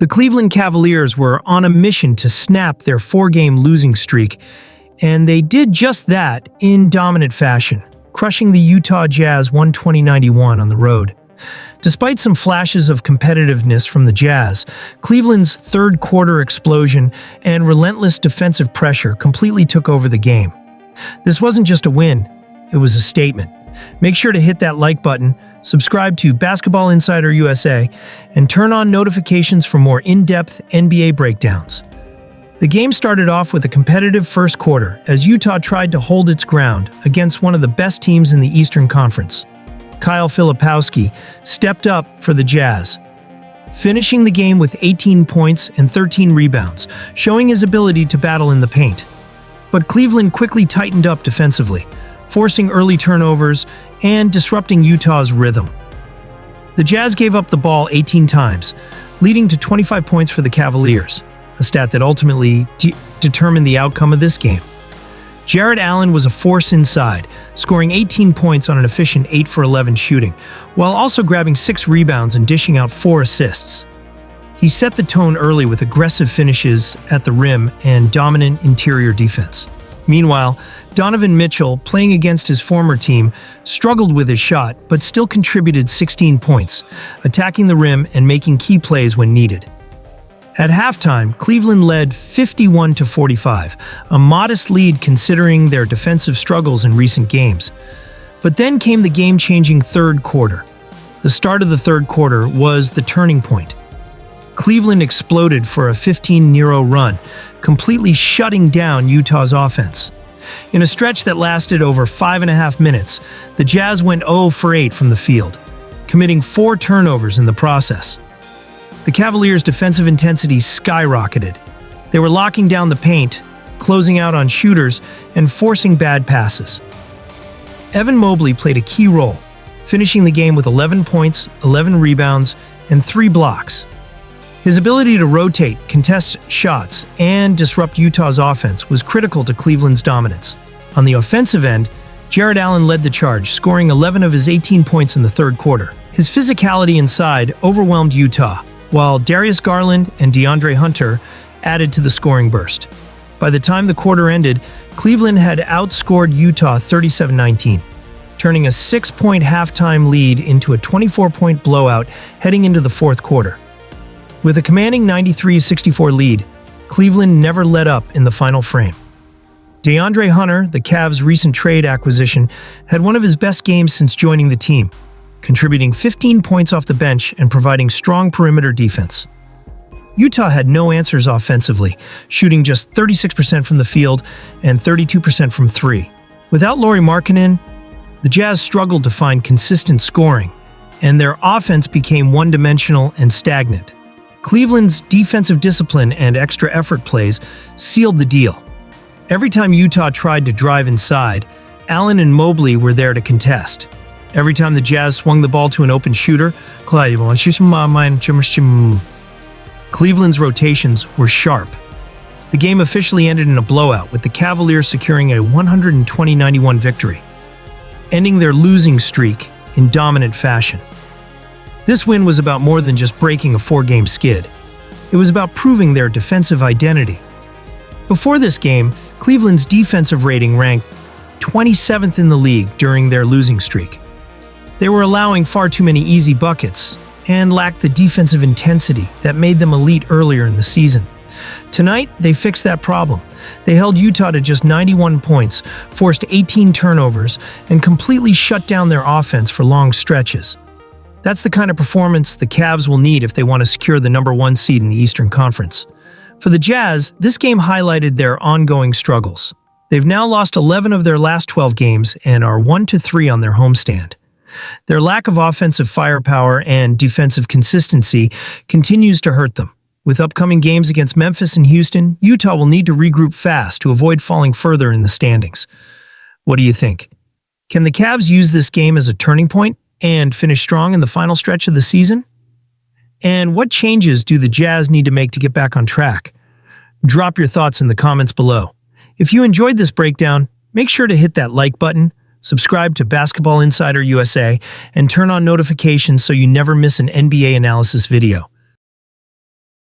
The Cleveland Cavaliers were on a mission to snap their four-game losing streak, and they did just that in dominant fashion, crushing the Utah Jazz 120-91 on the road. Despite some flashes of competitiveness from the Jazz, Cleveland's third-quarter explosion and relentless defensive pressure completely took over the game. This wasn't just a win, it was a statement. Make sure to hit that like button, subscribe to Basketball Insider USA, and turn on notifications for more in-depth NBA breakdowns. The game started off with a competitive first quarter as Utah tried to hold its ground against one of the best teams in the Eastern Conference. Kyle Filipowski stepped up for the Jazz, finishing the game with 18 points and 13 rebounds, showing his ability to battle in the paint. But Cleveland quickly tightened up defensively, forcing early turnovers and disrupting Utah's rhythm. The Jazz gave up the ball 18 times, leading to 25 points for the Cavaliers, a stat that ultimately determined the outcome of this game. Jarrett Allen was a force inside, scoring 18 points on an efficient 8 for 11 shooting, while also grabbing 6 rebounds and dishing out 4 assists. He set the tone early with aggressive finishes at the rim and dominant interior defense. Meanwhile, Donovan Mitchell, playing against his former team, struggled with his shot but still contributed 16 points, attacking the rim and making key plays when needed. At halftime, Cleveland led 51-45, a modest lead considering their defensive struggles in recent games. But then came the game-changing third quarter. The start of the third quarter was the turning point. Cleveland exploded for a 15-0 run, completely shutting down Utah's offense. In a stretch that lasted over 5.5 minutes, the Jazz went 0 for 8 from the field, committing 4 turnovers in the process. The Cavaliers' defensive intensity skyrocketed. They were locking down the paint, closing out on shooters, and forcing bad passes. Evan Mobley played a key role, finishing the game with 11 points, 11 rebounds, and 3 blocks. His ability to rotate, contest shots, and disrupt Utah's offense was critical to Cleveland's dominance. On the offensive end, Jarrett Allen led the charge, scoring 11 of his 18 points in the third quarter. His physicality inside overwhelmed Utah, while Darius Garland and DeAndre Hunter added to the scoring burst. By the time the quarter ended, Cleveland had outscored Utah 37-19, turning a 6-point halftime lead into a 24-point blowout heading into the fourth quarter. With a commanding 93-64 lead, Cleveland never let up in the final frame. DeAndre Hunter, the Cavs' recent trade acquisition, had one of his best games since joining the team, contributing 15 points off the bench and providing strong perimeter defense. Utah had no answers offensively, shooting just 36% from the field and 32% from three. Without Lauri Markkanen, the Jazz struggled to find consistent scoring, and their offense became one-dimensional and stagnant. Cleveland's defensive discipline and extra effort plays sealed the deal. Every time Utah tried to drive inside, Allen and Mobley were there to contest. Every time the Jazz swung the ball to an open shooter, Cleveland's rotations were sharp. The game officially ended in a blowout, with the Cavaliers securing a 120-91 victory, ending their losing streak in dominant fashion. This win was about more than just breaking a 4-game skid. It was about proving their defensive identity. Before this game, Cleveland's defensive rating ranked 27th in the league during their losing streak. They were allowing far too many easy buckets and lacked the defensive intensity that made them elite earlier in the season. Tonight, they fixed that problem. They held Utah to just 91 points, forced 18 turnovers, and completely shut down their offense for long stretches. That's the kind of performance the Cavs will need if they want to secure the #1 seed in the Eastern Conference. For the Jazz, this game highlighted their ongoing struggles. They've now lost 11 of their last 12 games and are 1-3 on their homestand. Their lack of offensive firepower and defensive consistency continues to hurt them. With upcoming games against Memphis and Houston, Utah will need to regroup fast to avoid falling further in the standings. What do you think? Can the Cavs use this game as a turning point and finish strong in the final stretch of the season? And what changes do the Jazz need to make to get back on track? Drop your thoughts in the comments below. If you enjoyed this breakdown, make sure to hit that like button, subscribe to Basketball Insider USA, and turn on notifications so you never miss an NBA analysis video.